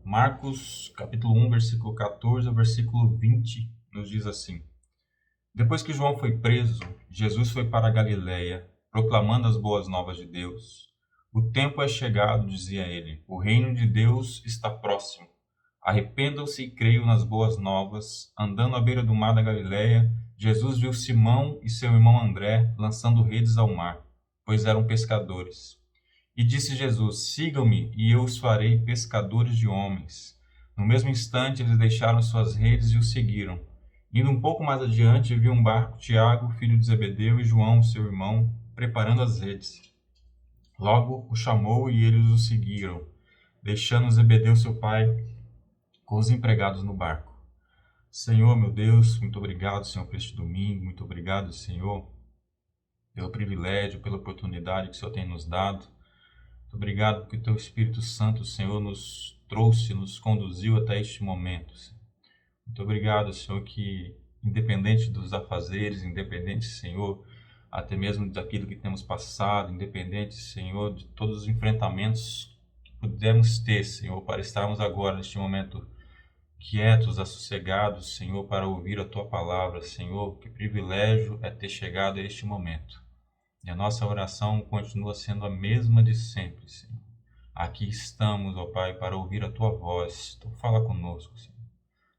Marcos, capítulo 1, versículo 14 ao versículo 20, nos diz assim: Depois que João foi preso, Jesus foi para a Galiléia, proclamando as boas novas de Deus. O tempo é chegado, dizia ele, o reino de Deus está próximo. Arrependam-se e creiam nas boas novas. Andando à beira do mar da Galiléia, Jesus viu Simão e seu irmão André lançando redes ao mar, pois eram pescadores. E disse Jesus: Sigam-me, e eu os farei pescadores de homens. No mesmo instante, eles deixaram suas redes e o seguiram. Indo um pouco mais adiante, viu um barco Tiago, filho de Zebedeu, e João, seu irmão, preparando as redes. Logo o chamou e eles o seguiram, deixando Zebedeu, seu pai, com os empregados no barco. Senhor, meu Deus, muito obrigado, Senhor, por este domingo. Muito obrigado, Senhor, pelo privilégio, pela oportunidade que o Senhor tem nos dado. Muito obrigado porque o Teu Espírito Santo, Senhor, nos trouxe, nos conduziu até este momento. Muito obrigado, Senhor, que independente dos afazeres, independente, Senhor, até mesmo daquilo que temos passado, independente, Senhor, de todos os enfrentamentos que pudemos ter, Senhor, para estarmos agora neste momento quietos, assossegados, Senhor, para ouvir a Tua palavra, Senhor, que privilégio é ter chegado a este momento. E a nossa oração continua sendo a mesma de sempre, Senhor. Aqui estamos, ó Pai, para ouvir a Tua voz. Então fala conosco, Senhor.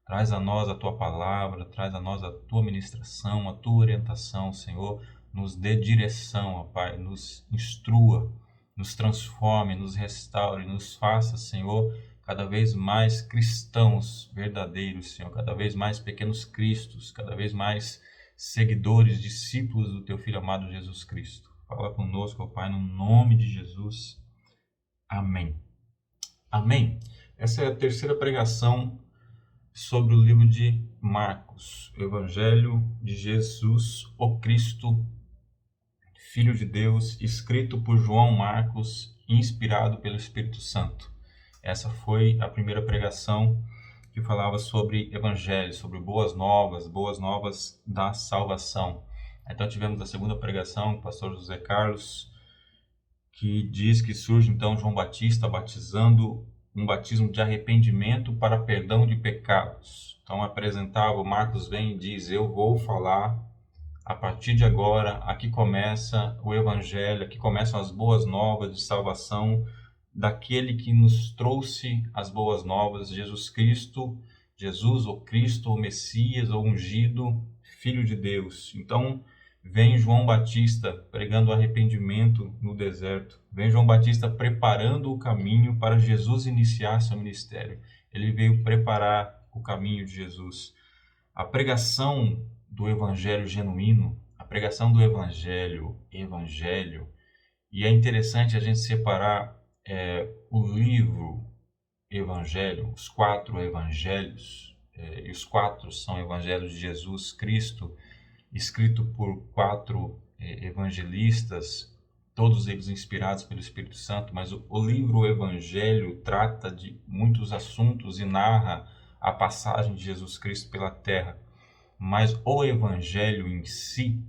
Traz a nós a Tua palavra, traz a nós a Tua ministração, a Tua orientação, Senhor. Nos dê direção, ó Pai, nos instrua, nos transforme, nos restaure, nos faça, Senhor, cada vez mais cristãos verdadeiros, Senhor, cada vez mais pequenos cristos, cada vez mais seguidores, discípulos do Teu Filho amado Jesus Cristo. Fala conosco, ó Pai, no nome de Jesus. Amém. Amém. Essa é a terceira pregação sobre o livro de Marcos, o Evangelho de Jesus, o Cristo, Filho de Deus, escrito por João Marcos, inspirado pelo Espírito Santo. Essa foi a primeira pregação que falava sobre Evangelho, sobre boas novas da salvação. Então tivemos a segunda pregação com o pastor José Carlos, que diz que surge então João Batista batizando um batismo de arrependimento para perdão de pecados. Então apresentava, Marcos vem e diz: eu vou falar a partir de agora, aqui começa o Evangelho, aqui começam as boas novas de salvação daquele que nos trouxe as boas novas, Jesus Cristo, Jesus, o Cristo, o Messias, o ungido, Filho de Deus. Então, vem João Batista pregando arrependimento no deserto. Vem João Batista preparando o caminho para Jesus iniciar seu ministério. Ele veio preparar o caminho de Jesus. A pregação do evangelho genuíno, a pregação do evangelho, e é interessante a gente separar o livro Evangelho, os 4 evangelhos, e os 4 são evangelhos de Jesus Cristo, escrito por 4 evangelistas, todos eles inspirados pelo Espírito Santo, mas o livro Evangelho trata de muitos assuntos e narra a passagem de Jesus Cristo pela terra. Mas o Evangelho em si,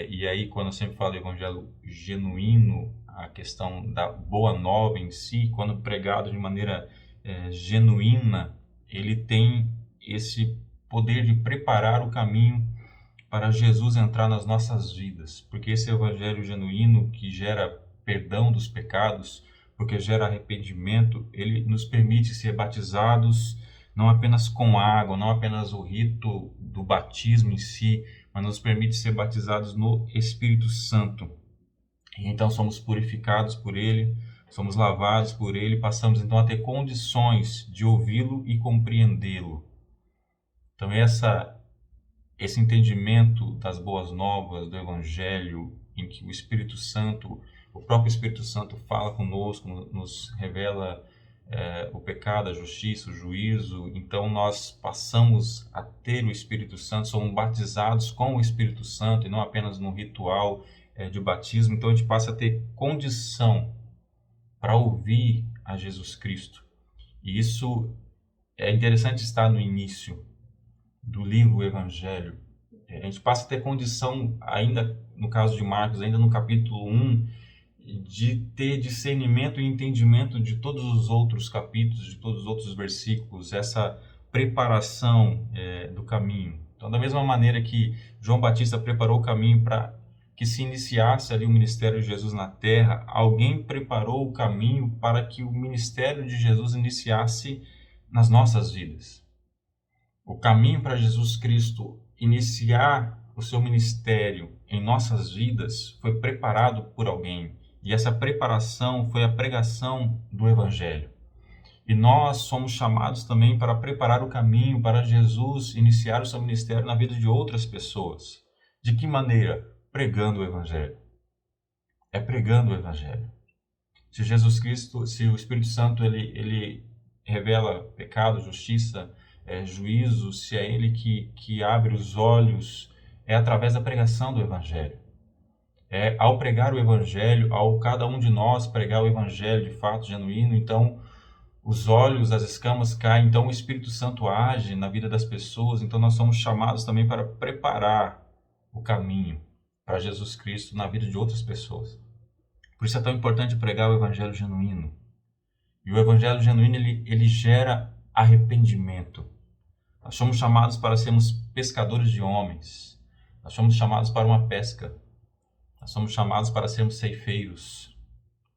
e aí quando eu sempre falo Evangelho genuíno, a questão da boa nova em si, quando pregado de maneira genuína, ele tem esse poder de preparar o caminho para Jesus entrar nas nossas vidas, porque esse Evangelho genuíno que gera perdão dos pecados, porque gera arrependimento, ele nos permite ser batizados não apenas com água, não apenas o rito do batismo em si, mas nos permite ser batizados no Espírito Santo. E então somos purificados por Ele, somos lavados por Ele, passamos então a ter condições de ouvi-lo e compreendê-lo. Então esse entendimento das boas novas, do Evangelho, em que o Espírito Santo, o próprio Espírito Santo fala conosco, nos revela o pecado, a justiça, o juízo, então nós passamos a ter o Espírito Santo, somos batizados com o Espírito Santo e não apenas no ritual de batismo, então a gente passa a ter condição para ouvir a Jesus Cristo. E isso é interessante estar no início do livro Evangelho. A gente passa a ter condição, ainda no caso de Marcos, ainda no capítulo 1, de ter discernimento e entendimento de todos os outros capítulos, de todos os outros versículos, essa preparação do caminho. Então, da mesma maneira que João Batista preparou o caminho para que se iniciasse ali o ministério de Jesus na terra, alguém preparou o caminho para que o ministério de Jesus iniciasse nas nossas vidas. O caminho para Jesus Cristo iniciar o seu ministério em nossas vidas foi preparado por alguém. E essa preparação foi a pregação do Evangelho. E nós somos chamados também para preparar o caminho para Jesus iniciar o seu ministério na vida de outras pessoas. De que maneira? Pregando o Evangelho. É pregando o Evangelho. Se Jesus Cristo, se o Espírito Santo, ele revela pecado, justiça, juízo, se é ele que abre os olhos, é através da pregação do Evangelho. Ao pregar o Evangelho, ao cada um de nós pregar o Evangelho de fato genuíno, então os olhos, as escamas caem, então o Espírito Santo age na vida das pessoas, então nós somos chamados também para preparar o caminho para Jesus Cristo na vida de outras pessoas. Por isso é tão importante pregar o Evangelho genuíno. E o Evangelho genuíno, ele gera arrependimento. Nós somos chamados para sermos pescadores de homens. Nós somos chamados para uma pesca. Nós somos chamados para sermos ceifeiros,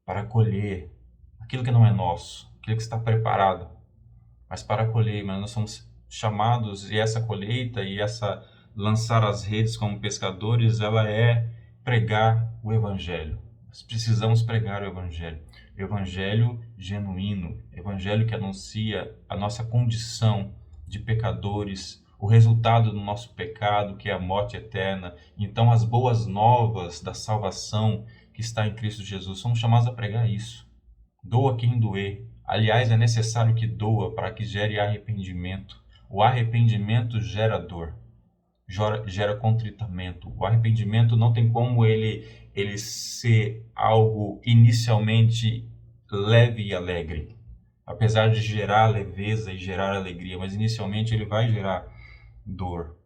para colher aquilo que não é nosso, aquilo que está preparado, mas para colher. Mas nós somos chamados, e essa colheita e essa lançar as redes como pescadores, ela é pregar o Evangelho. Nós precisamos pregar o Evangelho genuíno, Evangelho que anuncia a nossa condição de pecadores, o resultado do nosso pecado, que é a morte eterna. Então, as boas novas da salvação que está em Cristo Jesus, somos chamados a pregar isso. Doa quem doer. Aliás, é necessário que doa para que gere arrependimento. O arrependimento gera dor, gera contritamento. O arrependimento não tem como ele ser algo inicialmente leve e alegre, apesar de gerar leveza e gerar alegria, mas inicialmente ele vai gerar dor.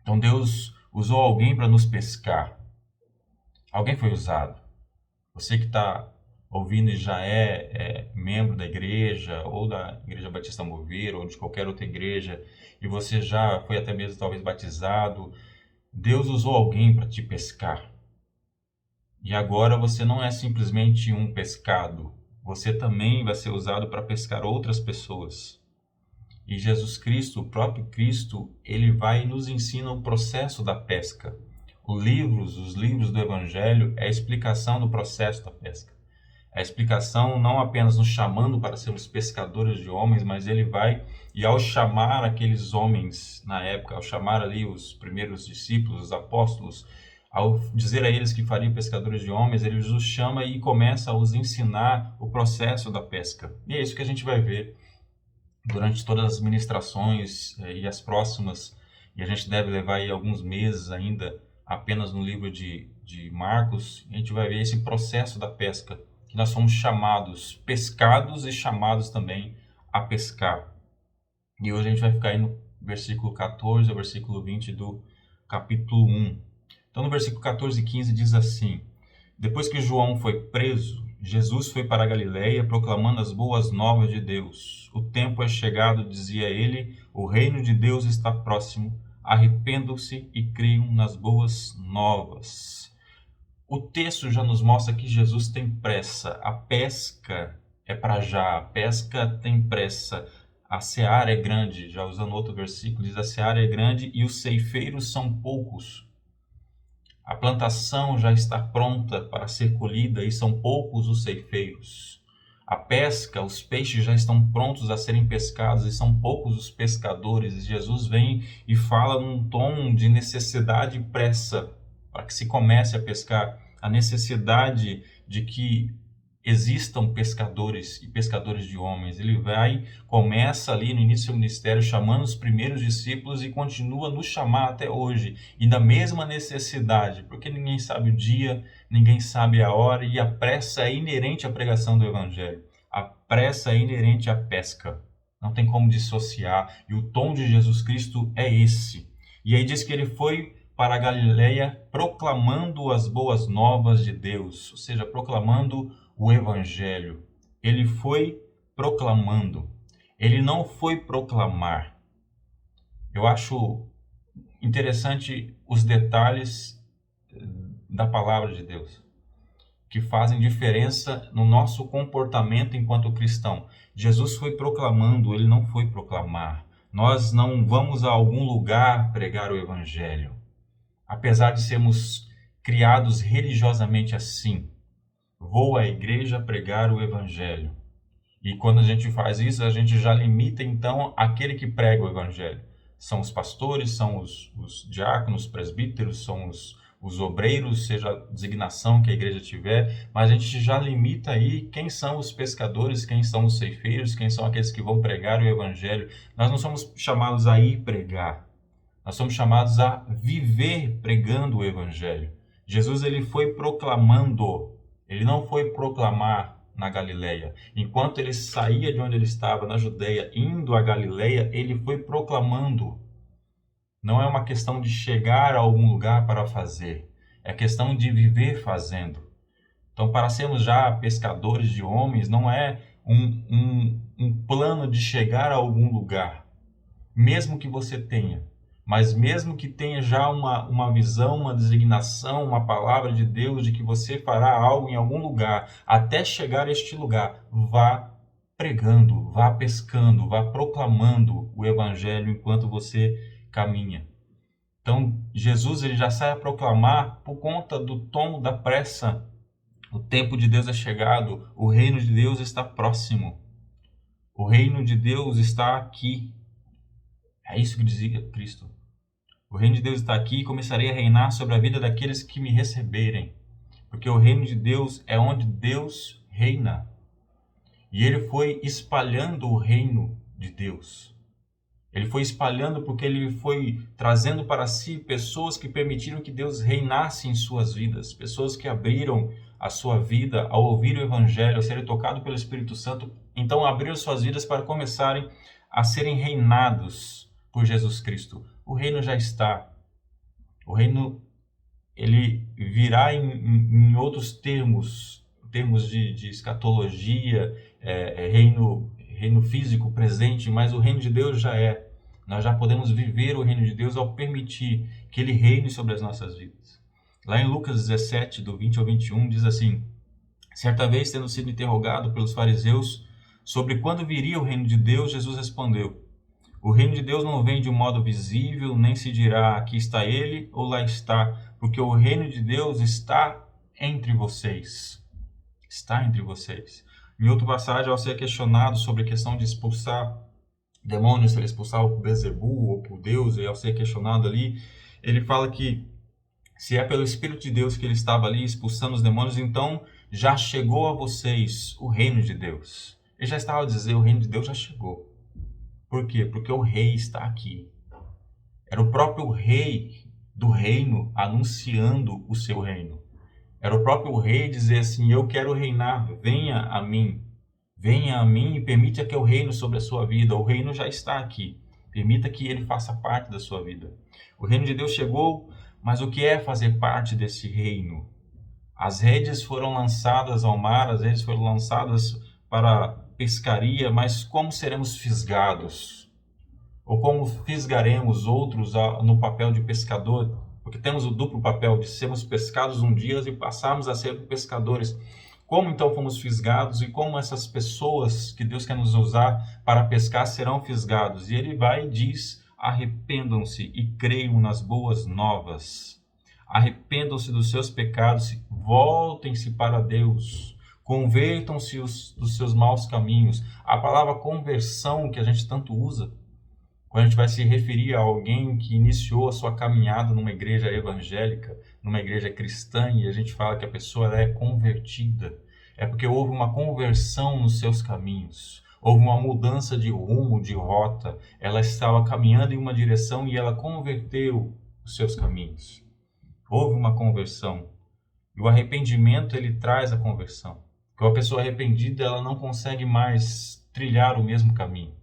Então Deus usou alguém para nos pescar. Alguém foi usado. Você que está ouvindo e já é membro da igreja, ou da Igreja Batista Mover, ou de qualquer outra igreja, e você já foi até mesmo talvez batizado, Deus usou alguém para te pescar. E agora você não é simplesmente um pescado, você também vai ser usado para pescar outras pessoas. E Jesus Cristo, o próprio Cristo, ele vai e nos ensina o processo da pesca. Os livros do Evangelho é a explicação do processo da pesca. É a explicação não apenas nos chamando para sermos pescadores de homens, mas ele vai, e ao chamar aqueles homens na época, ao chamar ali os primeiros discípulos, os apóstolos, ao dizer a eles que faria pescadores de homens, ele os chama e começa a os ensinar o processo da pesca. E é isso que a gente vai ver durante todas as ministrações e as próximas, e a gente deve levar aí alguns meses ainda apenas no livro de Marcos. A gente vai ver esse processo da pesca, que nós somos chamados, pescados e chamados também a pescar. E hoje a gente vai ficar aí no versículo 14 ao versículo 20 do capítulo 1. Então, no versículo 14 e 15 diz assim: Depois que João foi preso, Jesus foi para a Galileia proclamando as boas novas de Deus. O tempo é chegado, dizia ele, o reino de Deus está próximo. Arrependam-se e creiam nas boas novas. O texto já nos mostra que Jesus tem pressa. A pesca é para já, a pesca tem pressa. A seara é grande, já usando outro versículo, diz: a seara é grande e os ceifeiros são poucos. A plantação já está pronta para ser colhida e são poucos os ceifeiros. A pesca, os peixes já estão prontos a serem pescados e são poucos os pescadores. E Jesus vem e fala num tom de necessidade e pressa para que se comece a pescar. A necessidade de que existam pescadores e pescadores de homens. Ele começa ali no início do ministério chamando os primeiros discípulos e continua a nos chamar até hoje. E da mesma necessidade, porque ninguém sabe o dia, ninguém sabe a hora, e a pressa é inerente à pregação do Evangelho. A pressa é inerente à pesca. Não tem como dissociar. E o tom de Jesus Cristo é esse. E aí diz que ele foi para a Galileia proclamando as boas novas de Deus, ou seja, proclamando o Evangelho. Ele foi proclamando, ele não foi proclamar. Eu acho interessante os detalhes da palavra de Deus, que fazem diferença no nosso comportamento enquanto cristão. Jesus foi proclamando, ele não foi proclamar. Nós não vamos a algum lugar pregar o Evangelho, apesar de sermos criados religiosamente assim. Vou à igreja pregar o Evangelho. E quando a gente faz isso, a gente já limita, então, aquele que prega o Evangelho. São os pastores, são os diáconos, presbíteros, são os obreiros, seja a designação que a igreja tiver, mas a gente já limita aí quem são os pescadores, quem são os ceifeiros, quem são aqueles que vão pregar o Evangelho. Nós não somos chamados a ir pregar, nós somos chamados a viver pregando o Evangelho. Jesus, ele foi proclamando, ele não foi proclamar na Galileia. Enquanto ele saía de onde ele estava, na Judeia, indo à Galileia, ele foi proclamando. Não é uma questão de chegar a algum lugar para fazer, é questão de viver fazendo. Então, para sermos já pescadores de homens, não é um plano de chegar a algum lugar, mesmo que você tenha. Mas mesmo que tenha já uma visão, uma designação, uma palavra de Deus de que você fará algo em algum lugar, até chegar a este lugar, vá pregando, vá pescando, vá proclamando o Evangelho enquanto você caminha. Então, Jesus, ele já sai a proclamar por conta do tom da pressa. O tempo de Deus é chegado, o reino de Deus está próximo. O reino de Deus está aqui. É isso que dizia Cristo. O reino de Deus está aqui e começarei a reinar sobre a vida daqueles que me receberem. Porque o reino de Deus é onde Deus reina. E ele foi espalhando o reino de Deus. Ele foi espalhando porque ele foi trazendo para si pessoas que permitiram que Deus reinasse em suas vidas. Pessoas que abriram a sua vida ao ouvir o Evangelho, ao serem tocados pelo Espírito Santo. Então abriram suas vidas para começarem a serem reinados por Jesus Cristo. O reino já está. O reino, ele virá em outros termos de escatologia, reino físico presente, mas o reino de Deus já é. Nós já podemos viver o reino de Deus ao permitir que ele reine sobre as nossas vidas. Lá em Lucas 17, do 20 ao 21, diz assim: certa vez, tendo sido interrogado pelos fariseus sobre quando viria o reino de Deus, Jesus respondeu: o reino de Deus não vem de um modo visível, nem se dirá aqui está ele ou lá está, porque o reino de Deus está entre vocês. Está entre vocês. Em outra passagem, ao ser questionado sobre a questão de expulsar demônios, se ele expulsar o Beelzebul ou por Deus, e ao ser questionado ali, ele fala que se é pelo Espírito de Deus que ele estava ali expulsando os demônios, então já chegou a vocês o reino de Deus. Ele já estava a dizer, o reino de Deus já chegou. Por quê? Porque o rei está aqui. Era o próprio rei do reino anunciando o seu reino. Era o próprio rei dizer assim, eu quero reinar, venha a mim. Venha a mim e permita que eu reine sobre a sua vida. O reino já está aqui. Permita que ele faça parte da sua vida. O reino de Deus chegou, mas o que é fazer parte desse reino? As redes foram lançadas ao mar, as redes foram lançadas para pescaria, mas como seremos fisgados? Ou como fisgaremos outros no papel de pescador? Porque temos o duplo papel de sermos pescados um dia e passarmos a ser pescadores. Como então fomos fisgados e como essas pessoas que Deus quer nos usar para pescar serão fisgados? E ele vai e diz, arrependam-se e creiam nas boas novas. Arrependam-se dos seus pecados, voltem-se para Deus. Convertam-se dos seus maus caminhos. A palavra conversão que a gente tanto usa, quando a gente vai se referir a alguém que iniciou a sua caminhada numa igreja evangélica, numa igreja cristã, e a gente fala que a pessoa é convertida, é porque houve uma conversão nos seus caminhos. Houve uma mudança de rumo, de rota. Ela estava caminhando em uma direção e ela converteu os seus caminhos. Houve uma conversão. E o arrependimento, ele traz a conversão. Porque uma pessoa arrependida, ela não consegue mais trilhar o mesmo caminho.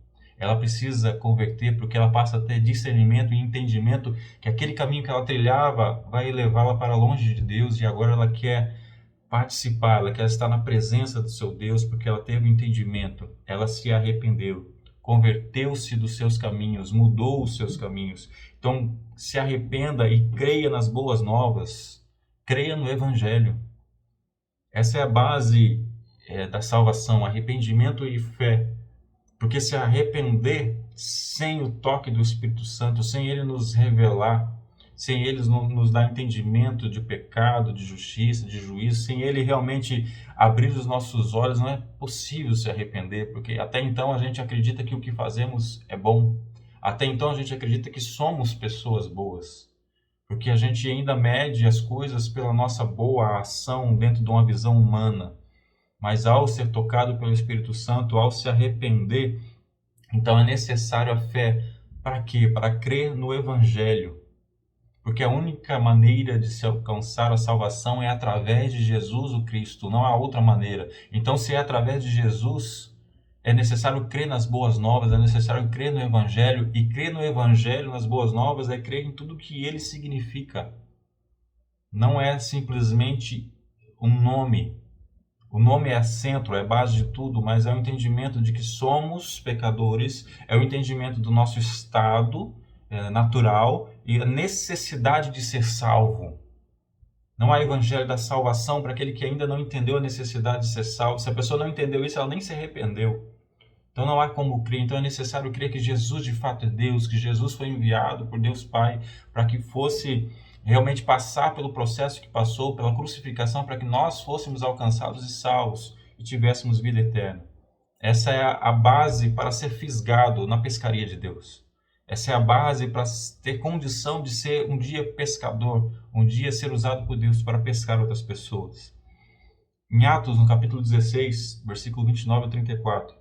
ela precisa converter porque ela passa a ter discernimento e entendimento que aquele caminho que ela trilhava vai levá-la para longe de Deus, e agora ela quer participar, ela quer estar na presença do seu Deus porque ela teve um entendimento, ela se arrependeu, converteu-se dos seus caminhos, mudou os seus caminhos. Então, se arrependa e creia nas boas novas, creia no Evangelho. Essa é a base da salvação, arrependimento e fé. Porque se arrepender sem o toque do Espírito Santo, sem Ele nos revelar, sem Ele nos dar entendimento de pecado, de justiça, de juízo, sem Ele realmente abrir os nossos olhos, não é possível se arrepender, porque até então a gente acredita que o que fazemos é bom. Até então a gente acredita que somos pessoas boas, porque a gente ainda mede as coisas pela nossa boa ação dentro de uma visão humana. Mas ao ser tocado pelo Espírito Santo, ao se arrepender, então é necessário a fé. Para quê? Para crer no Evangelho. Porque a única maneira de se alcançar a salvação é através de Jesus o Cristo, não há outra maneira. Então, se é através de Jesus, é necessário crer nas boas novas, é necessário crer no Evangelho, e crer no Evangelho, nas boas novas, é crer em tudo que ele significa. Não é simplesmente um nome. O nome é centro, é base de tudo, mas é o entendimento de que somos pecadores, é o entendimento do nosso estado natural e a necessidade de ser salvo. Não há evangelho da salvação para aquele que ainda não entendeu a necessidade de ser salvo. Se a pessoa não entendeu isso, ela nem se arrependeu. Então não há como crer. Então é necessário crer que Jesus de fato é Deus, que Jesus foi enviado por Deus Pai para que fosse realmente passar pelo processo que passou, pela crucificação, para que nós fôssemos alcançados e salvos e tivéssemos vida eterna. Essa é a base para ser fisgado na pescaria de Deus. Essa é a base para ter condição de ser um dia pescador, um dia ser usado por Deus para pescar outras pessoas. Em Atos, no capítulo 16, versículo 29 a 34,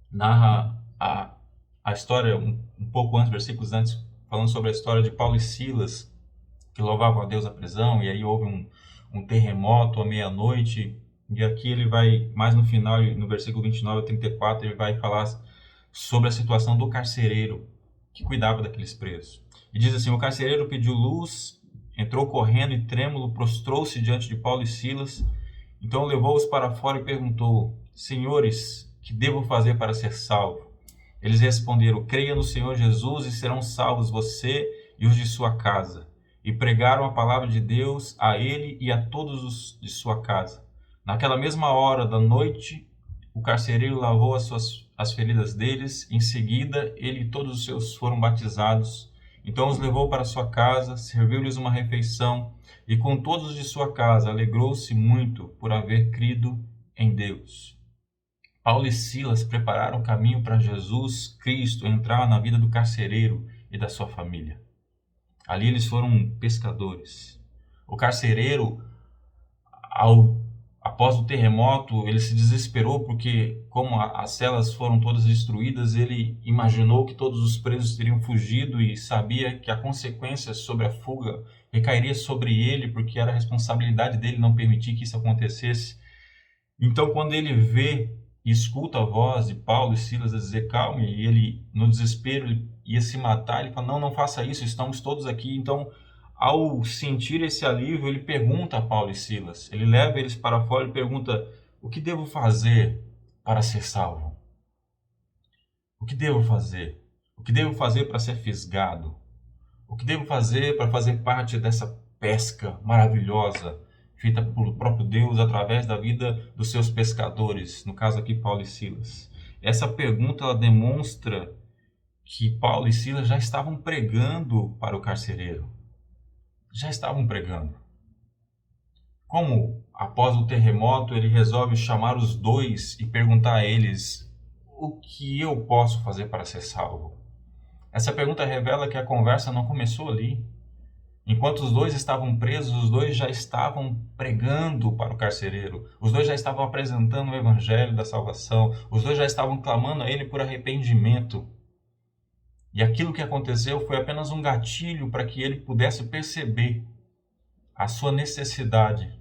narra a história, um pouco antes, versículos antes, falando sobre a história de Paulo e Silas, que louvavam a Deus na prisão, e aí houve um terremoto à meia-noite, e aqui ele vai, mais no final, no versículo 29 a 34, ele vai falar sobre a situação do carcereiro que cuidava daqueles presos. E diz assim: o carcereiro pediu luz, entrou correndo e trêmulo, prostrou-se diante de Paulo e Silas, então levou-os para fora e perguntou: senhores, que devo fazer para ser salvo? Eles responderam: creia no Senhor Jesus e serão salvos você e os de sua casa. E pregaram a palavra de Deus a ele e a todos os de sua casa. Naquela mesma hora da noite, o carcereiro lavou as feridas deles. Em seguida, ele e todos os seus foram batizados. Então os levou para sua casa, serviu-lhes uma refeição, e com todos os de sua casa alegrou-se muito por haver crido em Deus. Paulo e Silas prepararam o caminho para Jesus Cristo entrar na vida do carcereiro e da sua família. Ali eles foram pescadores. O carcereiro, após o terremoto, ele se desesperou porque, como as celas foram todas destruídas, ele imaginou que todos os presos teriam fugido e sabia que a consequência sobre a fuga recairia sobre ele, porque era a responsabilidade dele não permitir que isso acontecesse. Então, quando ele vê e escuta a voz de Paulo e Silas a dizer calme, e ele, no desespero, ele ia se matar, ele fala: não faça isso, estamos todos aqui. Então, ao sentir esse alívio, ele pergunta a Paulo e Silas, ele leva eles para fora e pergunta: o que devo fazer para ser salvo? O que devo fazer? O que devo fazer para ser fisgado? O que devo fazer para fazer parte dessa pesca maravilhosa feita pelo próprio Deus através da vida dos seus pescadores, no caso aqui Paulo e Silas? Essa pergunta ela demonstra que Paulo e Silas já estavam pregando para o carcereiro. Já estavam pregando. Como, após o terremoto, ele resolve chamar os dois e perguntar a eles: o que eu posso fazer para ser salvo? Essa pergunta revela que a conversa não começou ali. Enquanto os dois estavam presos, os dois já estavam pregando para o carcereiro. Os dois já estavam apresentando o evangelho da salvação. Os dois já estavam clamando a ele por arrependimento. E aquilo que aconteceu foi apenas um gatilho para que ele pudesse perceber a sua necessidade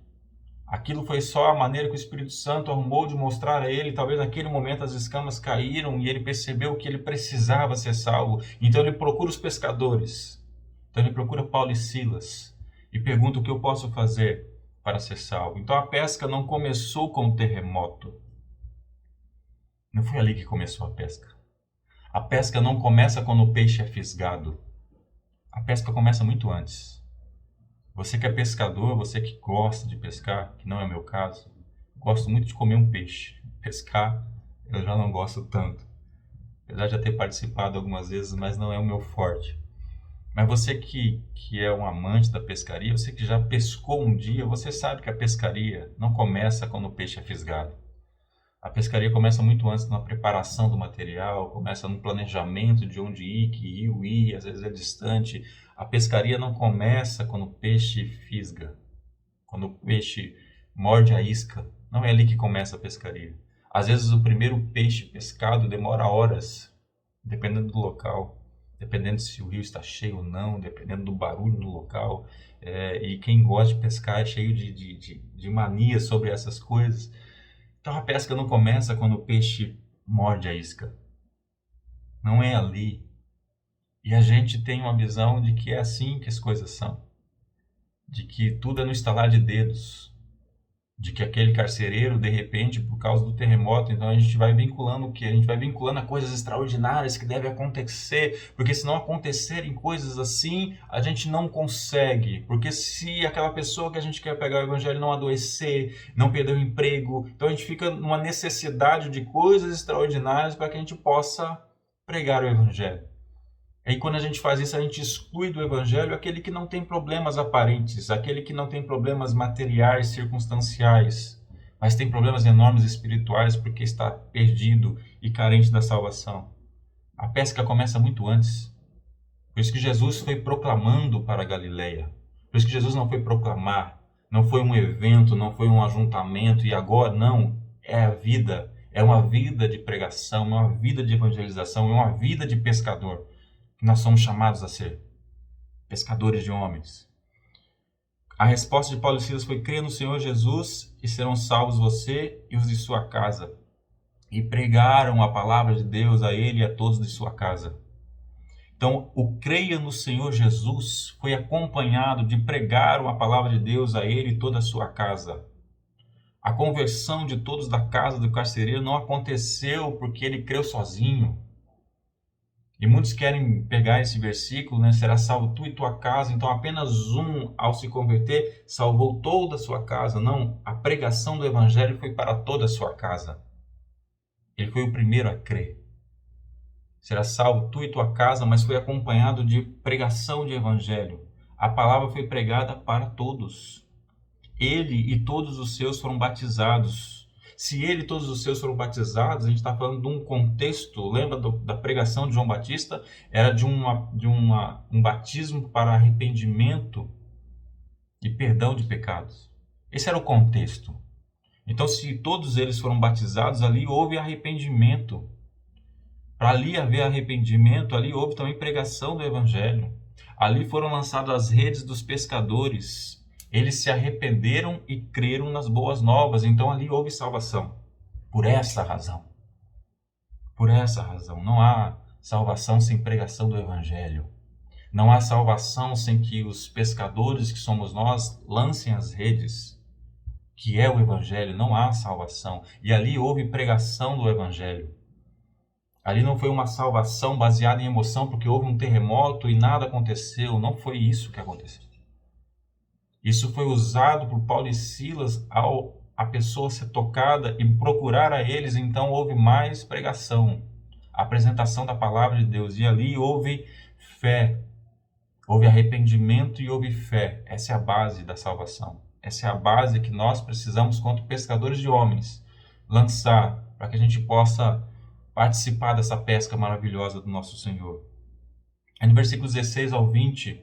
Aquilo foi só a maneira que o Espírito Santo arrumou de mostrar a ele. Talvez naquele momento as escamas caíram e ele percebeu que ele precisava ser salvo. Então ele procura os pescadores. Então ele procura Paulo e Silas e pergunta o que eu posso fazer para ser salvo. Então a pesca não começou com o terremoto. Não foi ali que começou a pesca. A pesca não começa quando o peixe é fisgado. A pesca começa muito antes. Você que é pescador, você que gosta de pescar, que não é o meu caso, gosto muito de comer um peixe. Pescar, eu já não gosto tanto. Apesar de já ter participado algumas vezes, mas não é o meu forte. Mas você que é um amante da pescaria, você que já pescou um dia, você sabe que a pescaria não começa quando o peixe é fisgado. A pescaria começa muito antes na preparação do material, começa no planejamento de onde ir, que rio ir, às vezes é distante. A pescaria não começa quando o peixe fisga, quando o peixe morde a isca. Não é ali que começa a pescaria. Às vezes o primeiro peixe pescado demora horas, dependendo do local, dependendo se o rio está cheio ou não, dependendo do barulho no local. E quem gosta de pescar é cheio de mania sobre essas coisas. Então a pesca não começa quando o peixe morde a isca. Não é ali. E a gente tem uma visão de que é assim que as coisas são. De que tudo é no estalar de dedos. De que aquele carcereiro, de repente, por causa do terremoto, então a gente vai vinculando o quê? A gente vai vinculando a coisas extraordinárias que devem acontecer, porque se não acontecerem coisas assim, a gente não consegue. Porque se aquela pessoa que a gente quer pegar o evangelho não adoecer, não perder o emprego, então a gente fica numa necessidade de coisas extraordinárias para que a gente possa pregar o evangelho. Aí quando a gente faz isso, a gente exclui do evangelho aquele que não tem problemas aparentes, aquele que não tem problemas materiais, circunstanciais, mas tem problemas enormes espirituais porque está perdido e carente da salvação. A pesca começa muito antes. Por isso que Jesus foi proclamando para a Galileia. Por isso que Jesus não foi proclamar, não foi um evento, não foi um ajuntamento e agora não, é a vida. É uma vida de pregação, é uma vida de evangelização, é uma vida de pescador. Nós somos chamados a ser pescadores de homens. A resposta de Paulo e Silas foi: creia no Senhor Jesus e serão salvos você e os de sua casa. E pregaram a palavra de Deus a ele e a todos de sua casa. Então, o creia no Senhor Jesus foi acompanhado de pregar a palavra de Deus a ele e toda a sua casa. A conversão de todos da casa do carcereiro não aconteceu porque ele creu sozinho. E muitos querem pegar esse versículo, né? Será salvo tu e tua casa. Então apenas um, ao se converter, salvou toda a sua casa. Não, a pregação do evangelho foi para toda a sua casa. Ele foi o primeiro a crer. Será salvo tu e tua casa, mas foi acompanhado de pregação de evangelho. A palavra foi pregada para todos. Ele e todos os seus foram batizados. Se ele e todos os seus foram batizados, a gente está falando de um contexto, lembra da pregação de João Batista? Era de um batismo para arrependimento e perdão de pecados. Esse era o contexto. Então, se todos eles foram batizados, ali houve arrependimento. Para ali haver arrependimento, ali houve também pregação do evangelho. Ali foram lançadas as redes dos pescadores. Eles se arrependeram e creram nas boas novas. Então ali houve salvação. Por essa razão. Por essa razão. Não há salvação sem pregação do evangelho. Não há salvação sem que os pescadores, que somos nós, lancem as redes, que é o evangelho. Não há salvação. E ali houve pregação do evangelho. Ali não foi uma salvação baseada em emoção, porque houve um terremoto e nada aconteceu. Não foi isso que aconteceu. Isso foi usado por Paulo e Silas ao a pessoa ser tocada e procurar a eles. Então houve mais pregação, apresentação da palavra de Deus. E ali houve fé, houve arrependimento e houve fé. Essa é a base da salvação. Essa é a base que nós precisamos, quanto pescadores de homens, lançar para que a gente possa participar dessa pesca maravilhosa do nosso Senhor. Aí no versículo 16 ao 20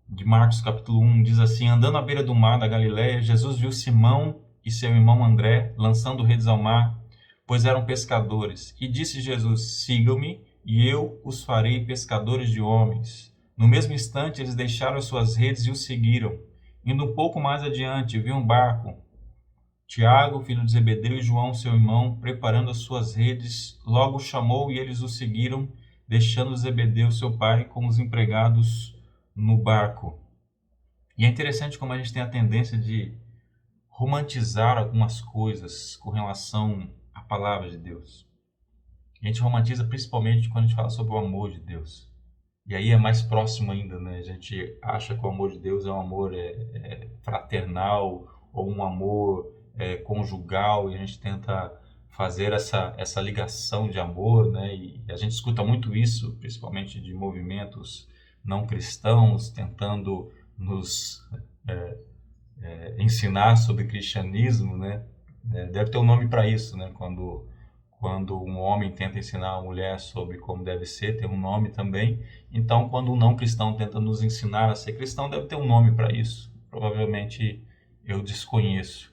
de Marcos capítulo 1, diz assim: andando à beira do mar da Galileia, Jesus viu Simão e seu irmão André lançando redes ao mar, pois eram pescadores. E disse Jesus: sigam-me, e eu os farei pescadores de homens. No mesmo instante, eles deixaram as suas redes e o seguiram. Indo um pouco mais adiante, viu um barco. Tiago, filho de Zebedeu, e João, seu irmão, preparando as suas redes, logo chamou e eles o seguiram, deixando Zebedeu, seu pai, com os empregados no barco. E é interessante como a gente tem a tendência de romantizar algumas coisas com relação à palavra de Deus. A gente romantiza principalmente quando a gente fala sobre o amor de Deus. E aí é mais próximo ainda, né? A gente acha que o amor de Deus é um amor fraternal ou um amor conjugal, e a gente tenta fazer essa ligação de amor, né? E a gente escuta muito isso, principalmente de movimentos não cristãos, tentando nos ensinar sobre cristianismo, né? Deve ter um nome para isso, né? Quando um homem tenta ensinar a mulher sobre como deve ser, tem um nome também. Então, quando um não cristão tenta nos ensinar a ser cristão, deve ter um nome para isso. Provavelmente eu desconheço.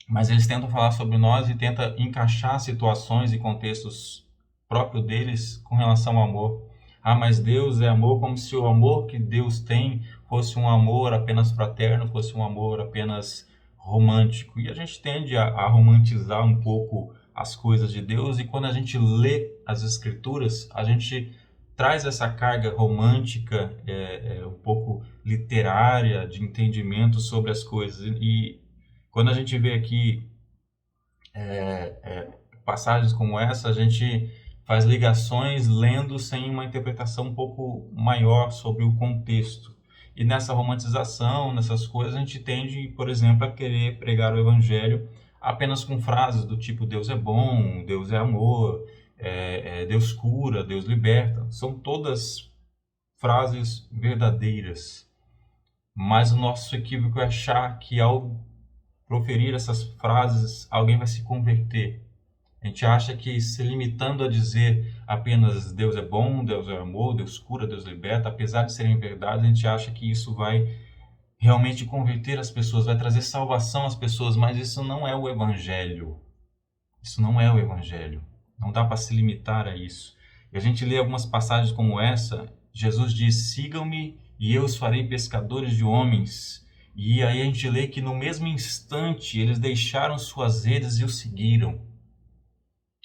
Mas eles tentam falar sobre nós e tentam encaixar situações e contextos próprios deles com relação ao amor. Ah, mas Deus é amor, como se o amor que Deus tem fosse um amor apenas fraterno, fosse um amor apenas romântico. E a gente tende a romantizar um pouco as coisas de Deus, e quando a gente lê as Escrituras, a gente traz essa carga romântica, um pouco literária, de entendimento sobre as coisas. E quando a gente vê aqui passagens como essa, a gente faz ligações lendo sem uma interpretação um pouco maior sobre o contexto. E nessa romantização, nessas coisas, a gente tende, por exemplo, a querer pregar o evangelho apenas com frases do tipo Deus é bom, Deus é amor, Deus cura, Deus liberta. São todas frases verdadeiras. Mas o nosso equívoco é achar que ao proferir essas frases, alguém vai se converter. A gente acha que se limitando a dizer apenas Deus é bom, Deus é amor, Deus cura, Deus liberta, apesar de serem verdades, a gente acha que isso vai realmente converter as pessoas, vai trazer salvação às pessoas, mas isso não é o Evangelho. Isso não é o Evangelho. Não dá para se limitar a isso. E a gente lê algumas passagens como essa, Jesus diz, sigam-me e eu os farei pescadores de homens. E aí a gente lê que no mesmo instante eles deixaram suas redes e o seguiram.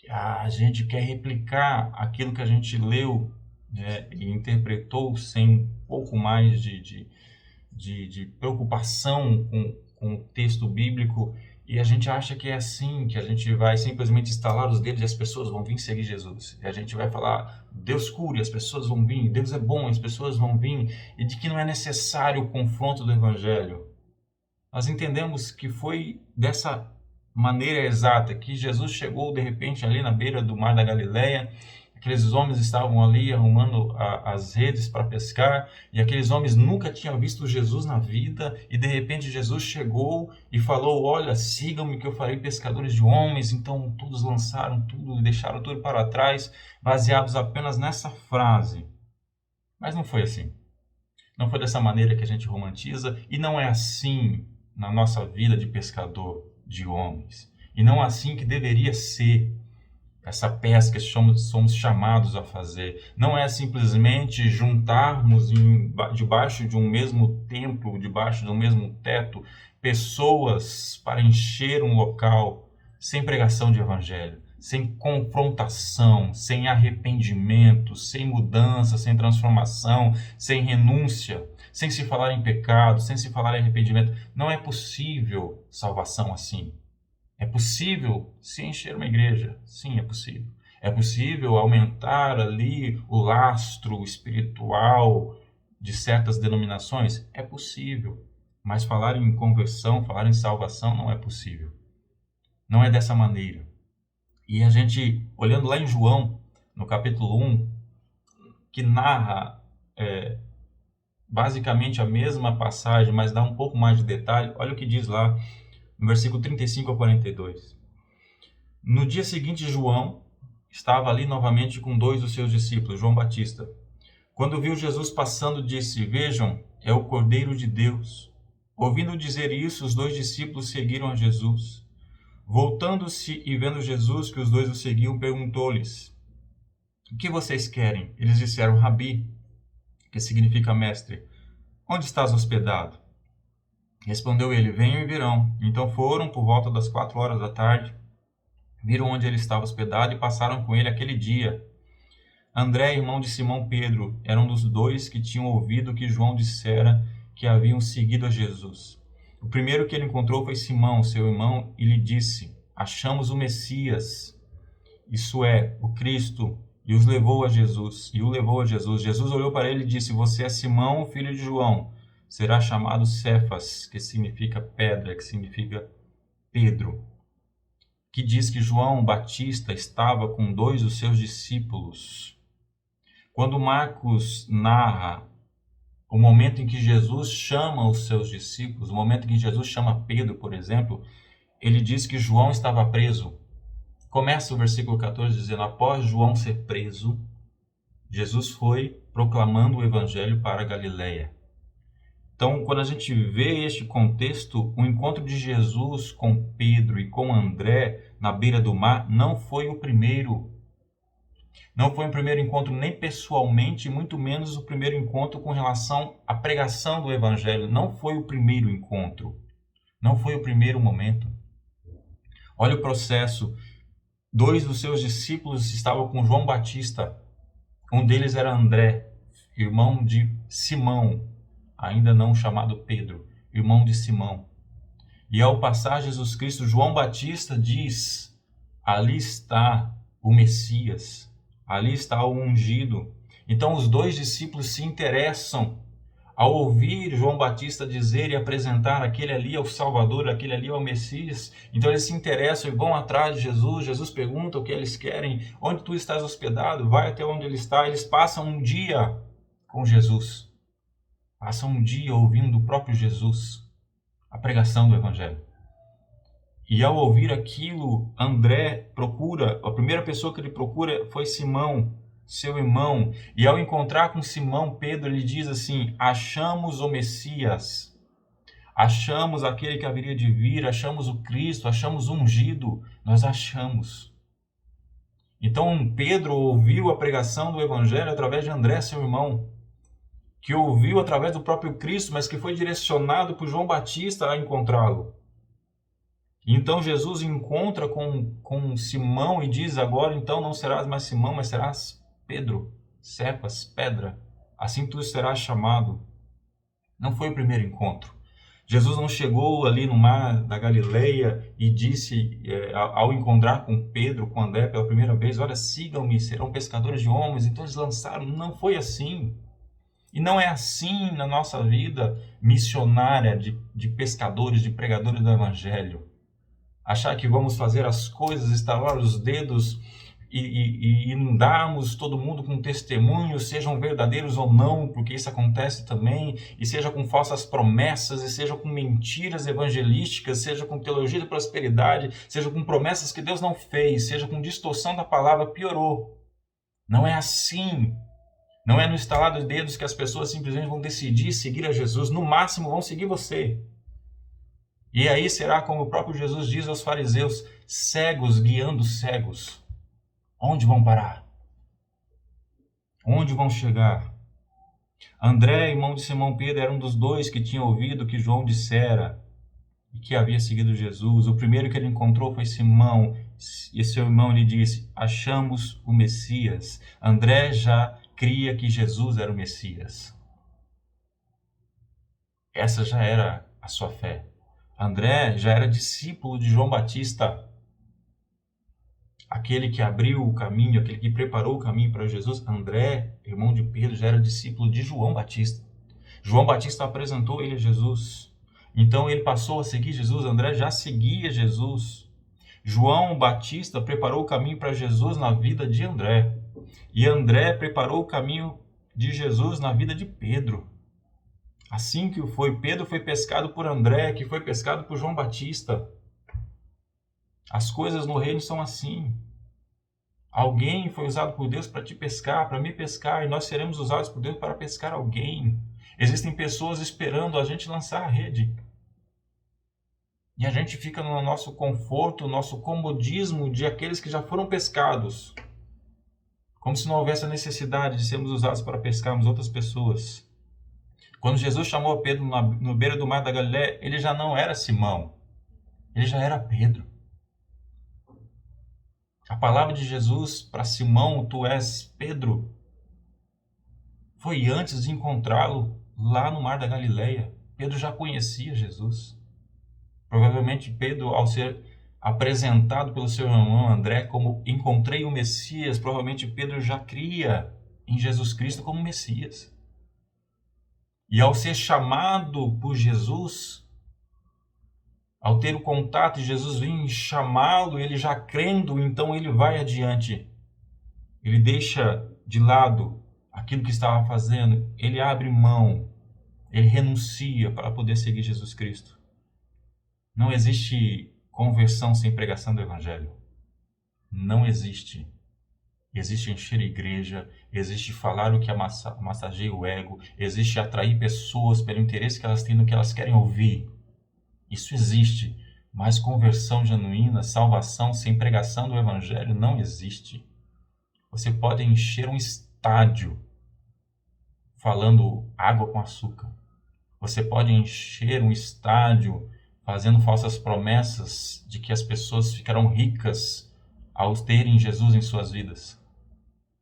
A gente quer replicar aquilo que a gente leu, né, e interpretou sem um pouco mais de preocupação com o texto bíblico, e a gente acha que é assim, que a gente vai simplesmente estalar os dedos e as pessoas vão vir seguir Jesus. E a gente vai falar, Deus cura e as pessoas vão vir, Deus é bom e as pessoas vão vir, e de que não é necessário o confronto do Evangelho. Nós entendemos que foi dessa maneira exata que Jesus chegou de repente ali na beira do mar da Galileia. Aqueles homens estavam ali arrumando as redes para pescar, e aqueles homens nunca tinham visto Jesus na vida, e de repente Jesus chegou e falou, olha, sigam-me que eu farei pescadores de homens. Então todos lançaram tudo e deixaram tudo para trás, baseados apenas nessa frase. Mas não foi assim. Não foi dessa maneira que a gente romantiza, e não é assim na nossa vida de pescador de homens. E não é assim que deveria ser essa pesca que somos chamados a fazer. Não é simplesmente juntarmos debaixo de um mesmo templo, debaixo de um mesmo teto, pessoas para encher um local sem pregação de evangelho, sem confrontação, sem arrependimento, sem mudança, sem transformação, sem renúncia, sem se falar em pecado, sem se falar em arrependimento. Não é possível salvação assim. É possível se encher uma igreja? Sim, é possível. É possível aumentar ali o lastro espiritual de certas denominações? É possível. Mas falar em conversão, falar em salvação não é possível. Não é dessa maneira. E a gente, olhando lá em João, no capítulo 1, que narra basicamente a mesma passagem, mas dá um pouco mais de detalhe, olha o que diz lá no versículo 35 a 42. No dia seguinte, João estava ali novamente com dois dos seus discípulos, João Batista. Quando viu Jesus passando, disse, vejam, é o Cordeiro de Deus. Ouvindo dizer isso, os dois discípulos seguiram a Jesus. Voltando-se e vendo Jesus, que os dois o seguiam, perguntou-lhes, o que vocês querem? Eles disseram, Rabi, que significa mestre, onde estás hospedado? Respondeu ele: venham e virão. Então foram por volta das 4 horas da tarde, viram onde ele estava hospedado e passaram com ele aquele dia. André, irmão de Simão Pedro, era um dos dois que tinham ouvido que João dissera que haviam seguido a Jesus. O primeiro que ele encontrou foi Simão, seu irmão, e lhe disse: achamos o Messias, isso é, o Cristo, e o levou a Jesus. Jesus olhou para ele e disse: você é Simão, filho de João, será chamado Cefas, que significa pedra, que significa Pedro, que diz que João Batista estava com 2 dos seus discípulos. Quando Marcos narra o momento em que Jesus chama os seus discípulos, o momento em que Jesus chama Pedro, por exemplo, ele diz que João estava preso. Começa o versículo 14 dizendo: após João ser preso, Jesus foi proclamando o evangelho para a Galileia. Então, quando a gente vê este contexto, o encontro de Jesus com Pedro e com André na beira do mar não foi o primeiro. Não foi um primeiro encontro nem pessoalmente, muito menos o primeiro encontro com relação à pregação do evangelho. Não foi o primeiro encontro. Não foi o primeiro momento. Olha o processo. 2 dos seus discípulos estavam com João Batista. Um deles era André, irmão de Simão, ainda não chamado Pedro, irmão de Simão. E ao passar Jesus Cristo, João Batista diz: ali está o Messias, ali está o ungido. Então os 2 discípulos se interessam ao ouvir João Batista dizer e apresentar: aquele ali é o Salvador, aquele ali é o Messias. Então eles se interessam e vão atrás de Jesus. Jesus pergunta o que eles querem: onde tu estás hospedado? Vai até onde ele está. Eles passam um dia com Jesus. Passam um dia ouvindo do próprio Jesus a pregação do Evangelho. E ao ouvir aquilo, André procura, a primeira pessoa que ele procura foi Simão, seu irmão. E ao encontrar com Simão, Pedro lhe diz assim: achamos o Messias, achamos aquele que haveria de vir, achamos o Cristo, achamos o ungido, nós achamos. Então Pedro ouviu a pregação do Evangelho através de André, seu irmão, que ouviu através do próprio Cristo, mas que foi direcionado por João Batista a encontrá-lo. Então Jesus encontra com Simão e diz: agora então não serás mais Simão, mas serás Pedro, Cefas, pedra, assim tu serás chamado. Não foi o primeiro encontro. Jesus não chegou ali no mar da Galileia e disse, ao encontrar com Pedro, com André pela primeira vez: olha, sigam-me, serão pescadores de homens. Então eles lançaram. Não foi assim. E não é assim na nossa vida missionária de pescadores, de pregadores do Evangelho. Achar que vamos fazer as coisas, estalar os dedos e inundarmos todo mundo com testemunhos, sejam verdadeiros ou não, porque isso acontece também, e seja com falsas promessas, e seja com mentiras evangelísticas, seja com teologia de prosperidade, seja com promessas que Deus não fez, seja com distorção da palavra, piorou. Não é assim. Não é no estalar dos dedos que as pessoas simplesmente vão decidir seguir a Jesus. No máximo vão seguir você. E aí será como o próprio Jesus diz aos fariseus: cegos guiando cegos. Onde vão parar? Onde vão chegar? André, irmão de Simão Pedro, era um dos 2 que tinha ouvido que João dissera e que havia seguido Jesus. O primeiro que ele encontrou foi Simão, e seu irmão lhe disse: achamos o Messias. André já cria que Jesus era o Messias. Essa já era a sua fé. André já era discípulo de João Batista, aquele que abriu o caminho, aquele que preparou o caminho para Jesus. André, irmão de Pedro, já era discípulo de João Batista. João Batista apresentou ele a Jesus. Então ele passou a seguir Jesus. André já seguia Jesus. João Batista preparou o caminho para Jesus na vida de André. E André preparou o caminho de Jesus na vida de Pedro. Assim que foi, Pedro foi pescado por André, que foi pescado por João Batista. As coisas no reino são assim. Alguém foi usado por Deus para te pescar, para me pescar, e nós seremos usados por Deus para pescar alguém. Existem pessoas esperando a gente lançar a rede. E a gente fica no nosso conforto, no nosso comodismo de aqueles que já foram pescados. Como se não houvesse a necessidade de sermos usados para pescarmos outras pessoas. Quando Jesus chamou Pedro no beira do mar da Galileia, ele já não era Simão, ele já era Pedro. A palavra de Jesus para Simão, tu és Pedro, foi antes de encontrá-lo lá no mar da Galileia. Pedro já conhecia Jesus. Provavelmente Pedro, ao ser apresentado pelo seu irmão André como encontrei o Messias, provavelmente Pedro já cria em Jesus Cristo como Messias. E ao ser chamado por Jesus, ao ter o contato de Jesus vir chamá-lo, ele já crendo, então ele vai adiante. Ele deixa de lado aquilo que estava fazendo, ele abre mão, ele renuncia para poder seguir Jesus Cristo. Não existe conversão sem pregação do Evangelho. Não existe. Existe encher a igreja, existe falar o que massageia o ego, existe atrair pessoas pelo interesse que elas têm no que elas querem ouvir. Isso existe, mas conversão genuína, salvação sem pregação do Evangelho não existe. Você pode encher um estádio falando água com açúcar. Você pode encher um estádio fazendo falsas promessas de que as pessoas ficarão ricas ao terem Jesus em suas vidas.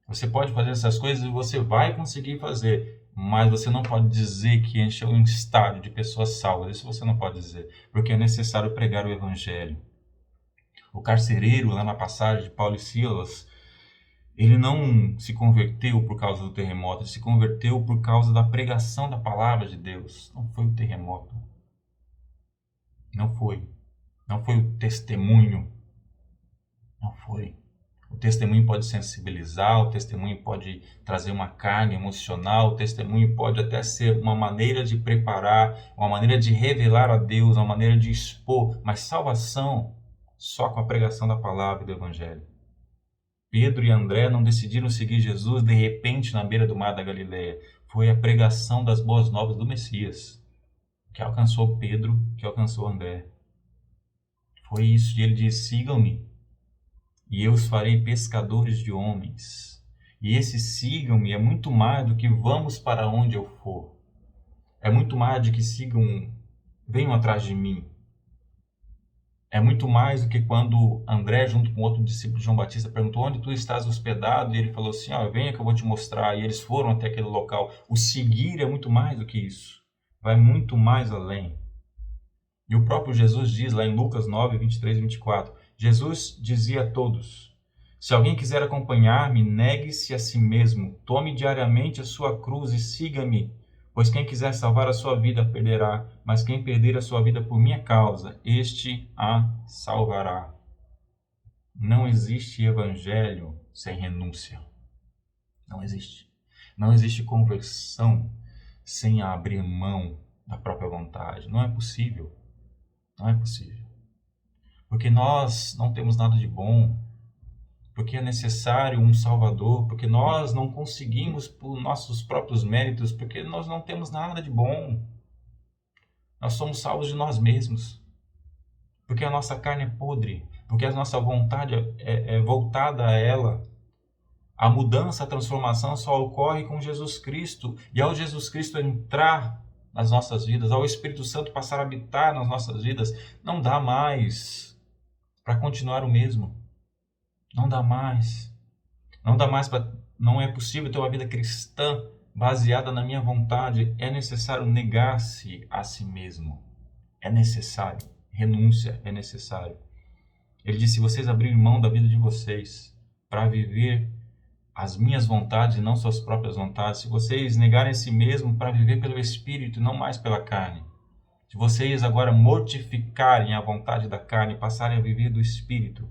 Você pode fazer essas coisas e você vai conseguir fazer, mas você não pode dizer que encheu um estádio de pessoas salvas. Isso você não pode dizer, porque é necessário pregar o Evangelho. O carcereiro, lá na passagem de Paulo e Silas, ele não se converteu por causa do terremoto, ele se converteu por causa da pregação da palavra de Deus. Não foi o terremoto. Não foi. Não foi o testemunho. Não foi. O testemunho pode sensibilizar, o testemunho pode trazer uma carga emocional, o testemunho pode até ser uma maneira de preparar, uma maneira de revelar a Deus, uma maneira de expor, mas salvação só com a pregação da palavra e do Evangelho. Pedro e André não decidiram seguir Jesus de repente na beira do mar da Galileia. Foi a pregação das boas novas do Messias que alcançou Pedro, que alcançou André. Foi isso, e ele diz, sigam-me, e eu os farei pescadores de homens. E esse sigam-me é muito mais do que vamos para onde eu for. É muito mais do que sigam, venham atrás de mim. É muito mais do que quando André, junto com outro discípulo de João Batista, perguntou onde tu estás hospedado, e ele falou assim, venha que eu vou te mostrar, e eles foram até aquele local. O seguir é muito mais do que isso, vai muito mais além. E o próprio Jesus diz lá em Lucas 9, 23 e 24, Jesus dizia a todos, se alguém quiser acompanhar-me, negue-se a si mesmo, tome diariamente a sua cruz e siga-me. Pois quem quiser salvar a sua vida perderá, mas quem perder a sua vida por minha causa, este a salvará. Não existe evangelho sem renúncia. Não existe. Não existe conversão sem abrir mão da própria vontade. Não é possível. Não é possível. Porque nós não temos nada de bom. Porque é necessário um Salvador, porque nós não conseguimos por nossos próprios méritos, porque nós não temos nada de bom. Nós somos salvos de nós mesmos, porque a nossa carne é podre, porque a nossa vontade é voltada a ela. A mudança, a transformação só ocorre com Jesus Cristo, e ao Jesus Cristo entrar nas nossas vidas, ao Espírito Santo passar a habitar nas nossas vidas, não dá mais para continuar o mesmo. Não dá mais. Não é possível ter uma vida cristã baseada na minha vontade. É necessário negar-se a si mesmo. É necessário. Renúncia é necessário. Ele disse, se vocês abrirem mão da vida de vocês para viver as minhas vontades e não suas próprias vontades, se vocês negarem a si mesmo para viver pelo Espírito e não mais pela carne, se vocês agora mortificarem a vontade da carne e passarem a viver do Espírito,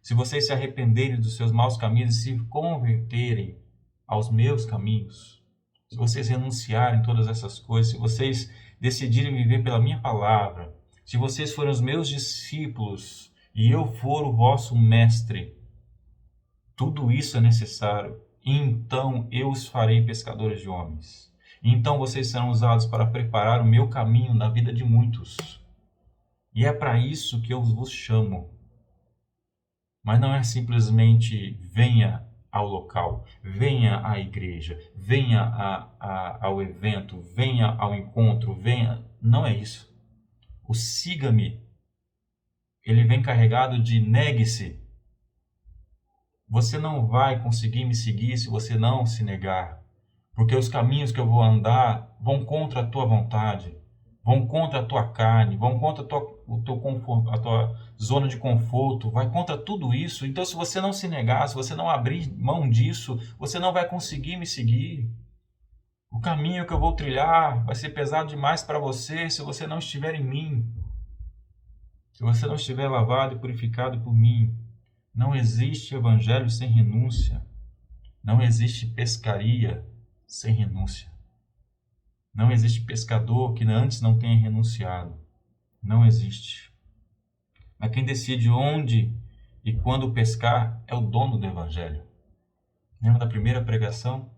se vocês se arrependerem dos seus maus caminhos e se converterem aos meus caminhos, se vocês renunciarem todas essas coisas, se vocês decidirem viver pela minha palavra, se vocês forem os meus discípulos e eu for o vosso mestre, tudo isso é necessário. Então eu os farei pescadores de homens. Então vocês serão usados para preparar o meu caminho na vida de muitos. E é para isso que eu vos chamo. Mas não é simplesmente venha ao local, venha à igreja, venha ao evento, venha ao encontro, venha. Não é isso. O siga-me, ele vem carregado de negue-se. Você não vai conseguir me seguir se você não se negar, porque os caminhos que eu vou andar vão contra a tua vontade, vão contra a tua carne, vão contra o teu conforto, a tua zona de conforto, vai contra tudo isso. Então, se você não se negar, se você não abrir mão disso, você não vai conseguir me seguir. O caminho que eu vou trilhar vai ser pesado demais para você se você não estiver em mim. Se você não estiver lavado e purificado por mim. Não existe evangelho sem renúncia. Não existe pescaria sem renúncia. Não existe pescador que antes não tenha renunciado. Não existe. Mas quem decide onde e quando pescar é o dono do evangelho. Lembra da primeira pregação?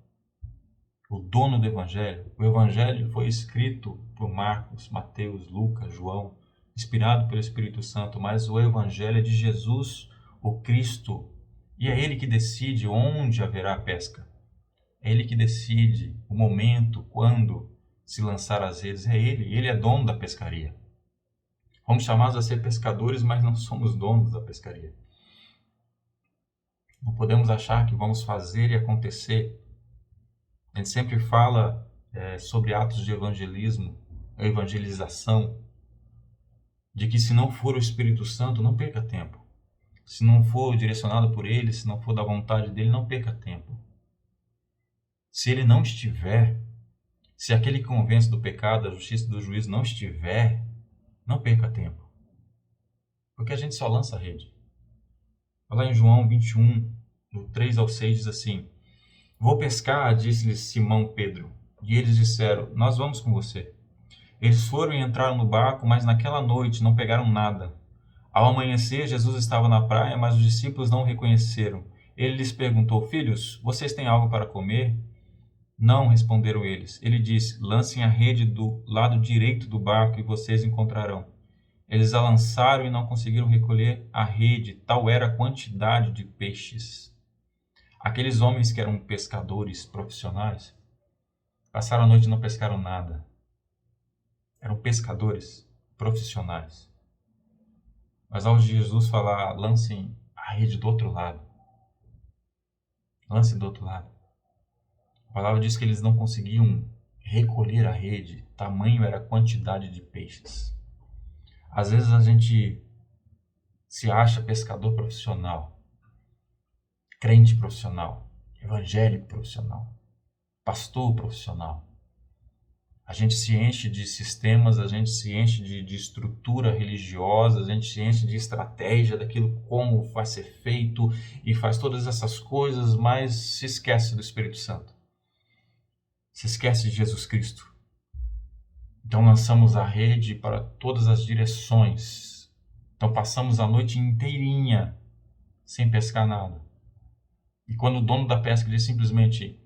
O dono do evangelho. O evangelho foi escrito por Marcos, Mateus, Lucas, João, inspirado pelo Espírito Santo, mas o evangelho é de Jesus, o Cristo, e é Ele que decide onde haverá pesca. É Ele que decide o momento, quando se lançar as redes. É Ele é dono da pescaria. Fomos chamados a ser pescadores, mas não somos donos da pescaria. Não podemos achar que vamos fazer e acontecer. A gente sempre fala sobre atos de evangelismo, evangelização, de que se não for o Espírito Santo, não perca tempo. Se não for direcionado por Ele, se não for da vontade dEle, não perca tempo. Se Ele não estiver, se aquele que convence do pecado, da justiça e do juízo não estiver, não perca tempo. Porque a gente só lança a rede. Lá em João 21, do 3 ao 6, diz assim: Vou pescar, disse-lhes Simão Pedro. E eles disseram: Nós vamos com você. Eles foram e entraram no barco, mas naquela noite não pegaram nada. Ao amanhecer, Jesus estava na praia, mas os discípulos não o reconheceram. Ele lhes perguntou: Filhos, vocês têm algo para comer? Não, responderam eles. Ele disse: Lancem a rede do lado direito do barco e vocês encontrarão. Eles a lançaram e não conseguiram recolher a rede, tal era a quantidade de peixes. Aqueles homens que eram pescadores profissionais passaram a noite e não pescaram nada. Eram pescadores profissionais. Mas ao Jesus falar, lancem a rede do outro lado. Lancem do outro lado. A palavra diz que eles não conseguiam recolher a rede, tamanho era a quantidade de peixes. Às vezes a gente se acha pescador profissional, crente profissional, evangélico profissional, pastor profissional. A gente se enche de sistemas, a gente se enche de estrutura religiosa, a gente se enche de estratégia daquilo como vai ser feito e faz todas essas coisas, mas se esquece do Espírito Santo. Se esquece de Jesus Cristo. Então lançamos a rede para todas as direções. Então passamos a noite inteirinha sem pescar nada. E quando o dono da pesca diz simplesmente,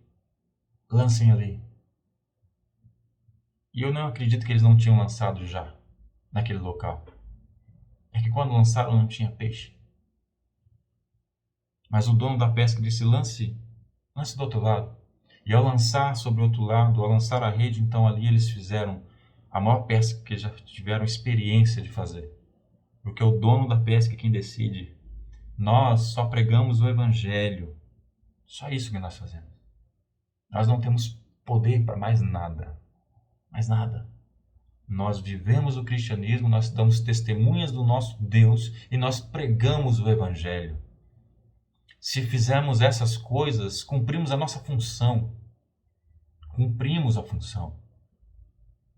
lancem ali. E eu não acredito que eles não tinham lançado já naquele local. É que quando lançaram não tinha peixe. Mas o dono da pesca disse, lance do outro lado. E ao lançar sobre o outro lado, ao lançar a rede, então ali eles fizeram a maior pesca que já tiveram experiência de fazer. Porque o dono da pesca é quem decide. Nós só pregamos o evangelho. Só isso que nós fazemos. Nós não temos poder para mais nada. Mais nada. Nós vivemos o cristianismo, nós damos testemunhas do nosso Deus e nós pregamos o evangelho. Se fizermos essas coisas, cumprimos a nossa função. Cumprimos a função.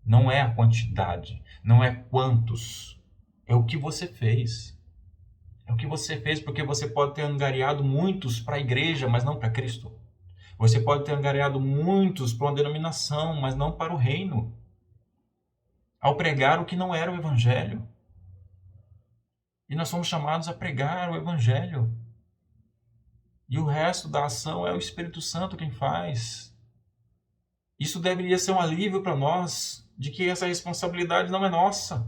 Não é a quantidade, não é quantos, é o que você fez. É o que você fez, porque você pode ter angariado muitos para a igreja, mas não para Cristo. Você pode ter angariado muitos para uma denominação, mas não para o reino. Ao pregar o que não era o evangelho. E nós somos chamados a pregar o evangelho. E o resto da ação é o Espírito Santo quem faz. Isso deveria ser um alívio para nós, de que essa responsabilidade não é nossa.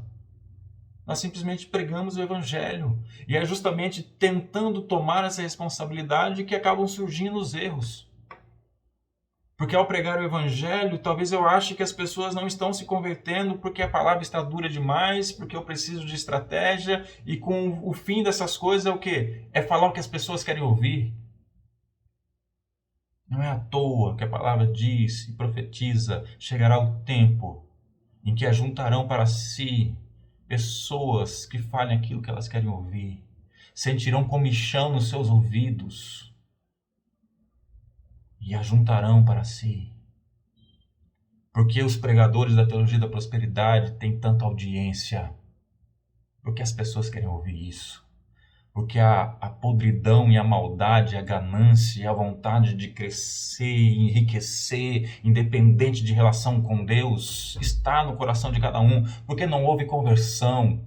Nós simplesmente pregamos o Evangelho. E é justamente tentando tomar essa responsabilidade que acabam surgindo os erros. Porque ao pregar o Evangelho, talvez eu ache que as pessoas não estão se convertendo porque a palavra está dura demais, porque eu preciso de estratégia, e com o fim dessas coisas é o quê? É falar o que as pessoas querem ouvir. Não é à toa que a palavra diz e profetiza: chegará o tempo em que ajuntarão para si pessoas que falem aquilo que elas querem ouvir, sentirão comichão nos seus ouvidos e ajuntarão para si. Porque os pregadores da teologia da prosperidade têm tanta audiência? Porque as pessoas querem ouvir isso. Porque a podridão e a maldade, a ganância e a vontade de crescer e enriquecer, independente de relação com Deus, está no coração de cada um. Porque não houve conversão.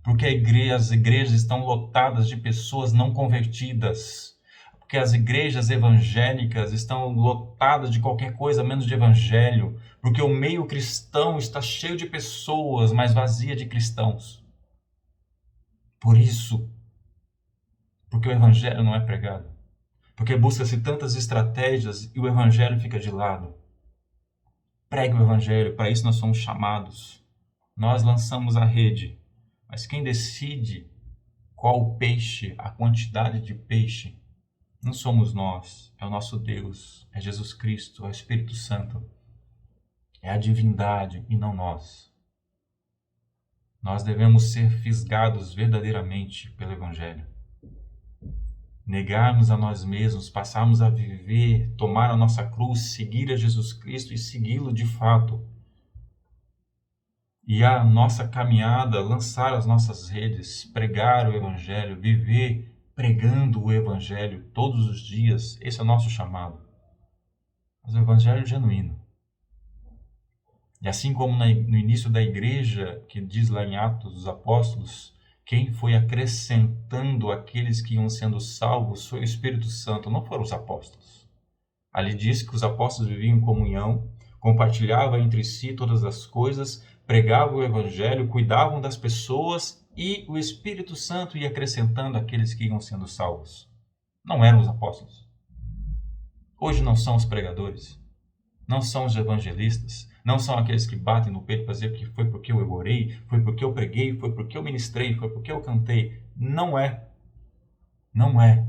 Porque as igrejas estão lotadas de pessoas não convertidas. Porque as igrejas evangélicas estão lotadas de qualquer coisa menos de evangelho. Porque o meio cristão está cheio de pessoas, mas vazia de cristãos. Por isso, porque o evangelho não é pregado. Porque busca-se tantas estratégias e o evangelho fica de lado. Pregue o evangelho, para isso nós somos chamados. Nós lançamos a rede, mas quem decide qual o peixe, a quantidade de peixe, não somos nós, é o nosso Deus, é Jesus Cristo, é o Espírito Santo. É a divindade e não nós. Nós devemos ser fisgados verdadeiramente pelo evangelho. Negarmos a nós mesmos, passarmos a viver, tomar a nossa cruz, seguir a Jesus Cristo e segui-lo de fato. E a nossa caminhada, lançar as nossas redes, pregar o Evangelho, viver pregando o Evangelho todos os dias, esse é o nosso chamado. Mas o Evangelho genuíno. E assim como no início da igreja, que diz lá em Atos dos Apóstolos, quem foi acrescentando aqueles que iam sendo salvos foi o Espírito Santo, não foram os apóstolos. Ali diz que os apóstolos viviam em comunhão, compartilhavam entre si todas as coisas, pregavam o evangelho, cuidavam das pessoas e o Espírito Santo ia acrescentando aqueles que iam sendo salvos. Não eram os apóstolos. Hoje não são os pregadores, não são os evangelistas, não são aqueles que batem no peito para dizer que foi porque eu orei, foi porque eu preguei, foi porque eu ministrei, foi porque eu cantei. Não é. Não é.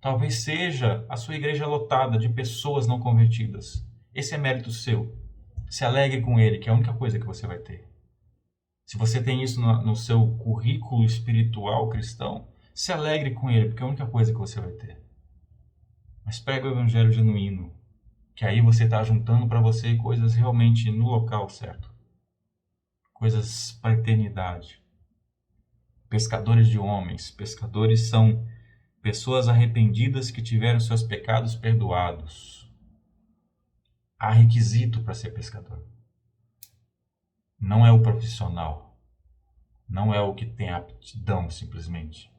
Talvez seja a sua igreja lotada de pessoas não convertidas. Esse é mérito seu. Se alegre com ele, que é a única coisa que você vai ter. Se você tem isso no seu currículo espiritual cristão, se alegre com ele, porque é a única coisa que você vai ter. Mas pregue o evangelho genuíno, que aí você está juntando para você coisas realmente no local certo. Coisas para a eternidade. Pescadores de homens. Pescadores são pessoas arrependidas que tiveram seus pecados perdoados. Há requisito para ser pescador. Não é o profissional. Não é o que tem aptidão, simplesmente.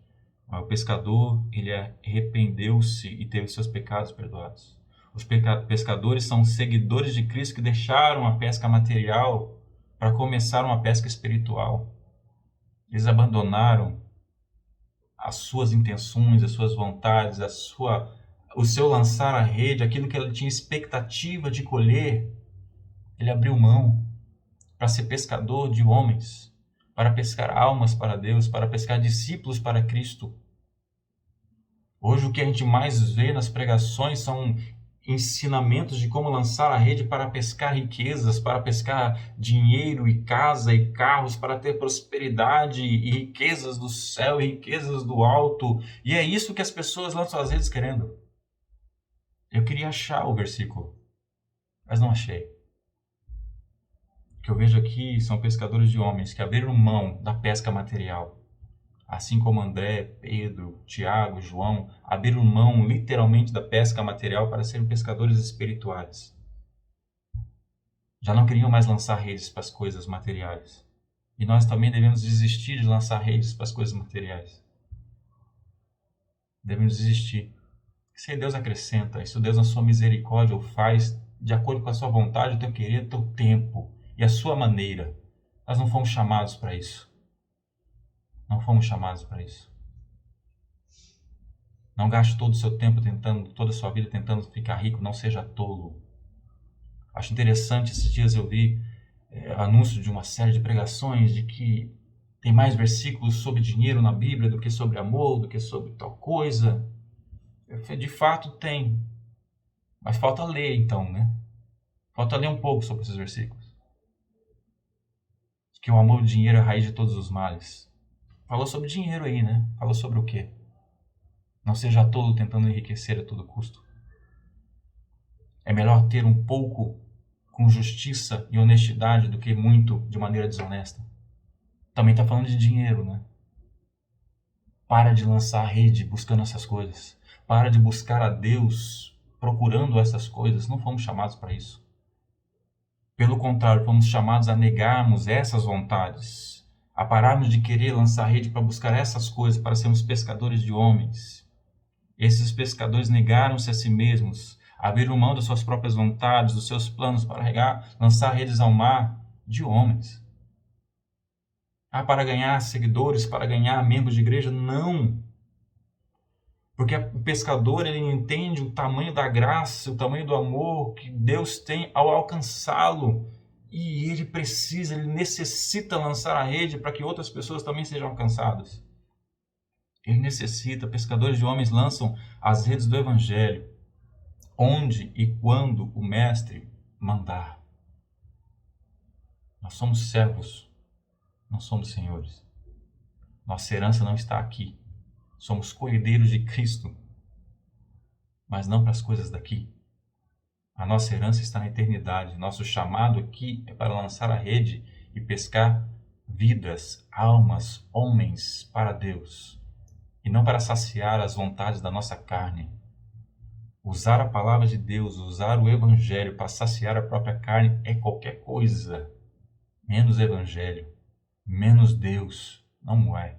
Mas o pescador, ele arrependeu-se e teve seus pecados perdoados. Os pescadores são seguidores de Cristo que deixaram a pesca material para começar uma pesca espiritual. Eles abandonaram as suas intenções, as suas vontades, o seu lançar a rede, aquilo que ele tinha expectativa de colher. Ele abriu mão para ser pescador de homens, para pescar almas para Deus, para pescar discípulos para Cristo. Hoje o que a gente mais vê nas pregações são ensinamentos de como lançar a rede para pescar riquezas, para pescar dinheiro e casa e carros, para ter prosperidade e riquezas do céu e riquezas do alto. E é isso que as pessoas lançam as redes querendo. Eu queria achar o versículo, mas não achei. O que eu vejo aqui são pescadores de homens que abriram mão da pesca material. Assim como André, Pedro, Tiago, João, abriram mão literalmente da pesca material para serem pescadores espirituais. Já não queriam mais lançar redes para as coisas materiais. E nós também devemos desistir de lançar redes para as coisas materiais. Devemos desistir. Se Deus acrescenta, isso Deus na sua misericórdia o faz de acordo com a sua vontade, o teu querer, o teu tempo e a sua maneira. Nós não fomos chamados para isso. Não fomos chamados para isso. Não gaste todo o seu tempo toda a sua vida tentando ficar rico, não seja tolo. Acho interessante, esses dias eu vi anúncio de uma série de pregações de que tem mais versículos sobre dinheiro na Bíblia do que sobre amor, do que sobre tal coisa. De fato tem. Mas falta ler então, né? Falta ler um pouco sobre esses versículos. Que o amor e o dinheiro é a raiz de todos os males. Falou sobre dinheiro aí, né? Falou sobre o quê? Não seja tolo tentando enriquecer a todo custo. É melhor ter um pouco com justiça e honestidade do que muito de maneira desonesta. Também está falando de dinheiro, né? Para de lançar a rede buscando essas coisas. Para de buscar a Deus procurando essas coisas. Não fomos chamados para isso. Pelo contrário, fomos chamados a negarmos essas vontades, a pararmos de querer lançar a rede para buscar essas coisas, para sermos pescadores de homens. Esses pescadores negaram-se a si mesmos, abriram mão das suas próprias vontades, dos seus planos para lançar redes ao mar de homens. Para ganhar seguidores, para ganhar membros de igreja? Não. Porque o pescador, ele entende o tamanho da graça, o tamanho do amor que Deus tem ao alcançá-lo. E ele necessita lançar a rede para que outras pessoas também sejam alcançadas. Ele necessita, pescadores de homens lançam as redes do Evangelho, onde e quando o Mestre mandar. Nós somos servos, não somos senhores. Nossa herança não está aqui. Somos co-herdeiros de Cristo, mas não para as coisas daqui. A nossa herança está na eternidade. Nosso chamado aqui é para lançar a rede e pescar vidas, almas, homens para Deus, e não para saciar as vontades da nossa carne. Usar a palavra de Deus, usar o Evangelho para saciar a própria carne é qualquer coisa, menos Evangelho, menos Deus. Não é.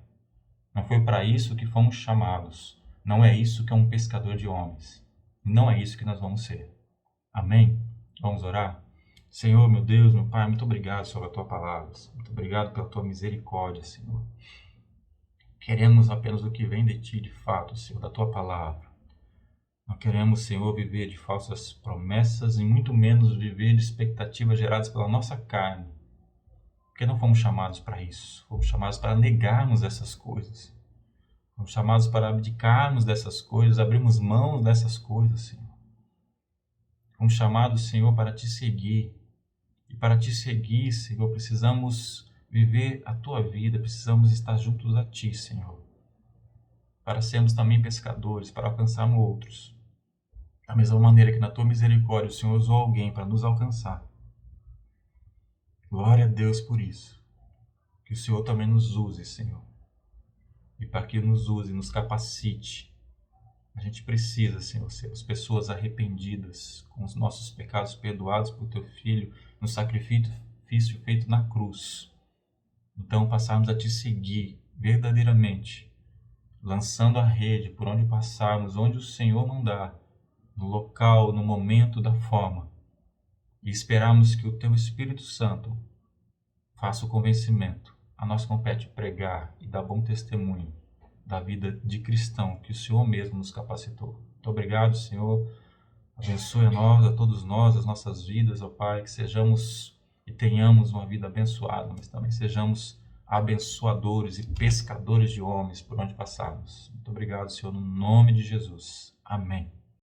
Não foi para isso que fomos chamados. Não é isso que é um pescador de homens. Não é isso que nós vamos ser. Amém? Vamos orar? Senhor, meu Deus, meu Pai, muito obrigado sobre a Tua palavra. Muito obrigado pela Tua misericórdia, Senhor. Queremos apenas o que vem de Ti, de fato, Senhor, da Tua palavra. Não queremos, Senhor, viver de falsas promessas e muito menos viver de expectativas geradas pela nossa carne. Porque não fomos chamados para isso. Fomos chamados para negarmos essas coisas. Fomos chamados para abdicarmos dessas coisas, abrirmos mão dessas coisas, Senhor. Fomos chamados, Senhor, para Te seguir. E para Te seguir, Senhor, precisamos viver a Tua vida, precisamos estar juntos a Ti, Senhor. Para sermos também pescadores, para alcançarmos outros. Da mesma maneira que na Tua misericórdia o Senhor usou alguém para nos alcançar. Glória a Deus por isso. Que o Senhor também nos use, Senhor. E para que nos use, nos capacite. A gente precisa, Senhor, sermos pessoas arrependidas, com os nossos pecados perdoados por Teu Filho, no sacrifício feito na cruz. Então, passarmos a Te seguir verdadeiramente, lançando a rede por onde passarmos, onde o Senhor mandar, no local, no momento, da forma. E esperamos que o Teu Espírito Santo faça o convencimento. A nós compete pregar e dar bom testemunho da vida de cristão que o Senhor mesmo nos capacitou. Muito obrigado, Senhor. Abençoe a nós, a todos nós, as nossas vidas, ó Pai, que sejamos e tenhamos uma vida abençoada, mas também sejamos abençoadores e pescadores de homens por onde passarmos. Muito obrigado, Senhor, no nome de Jesus. Amém.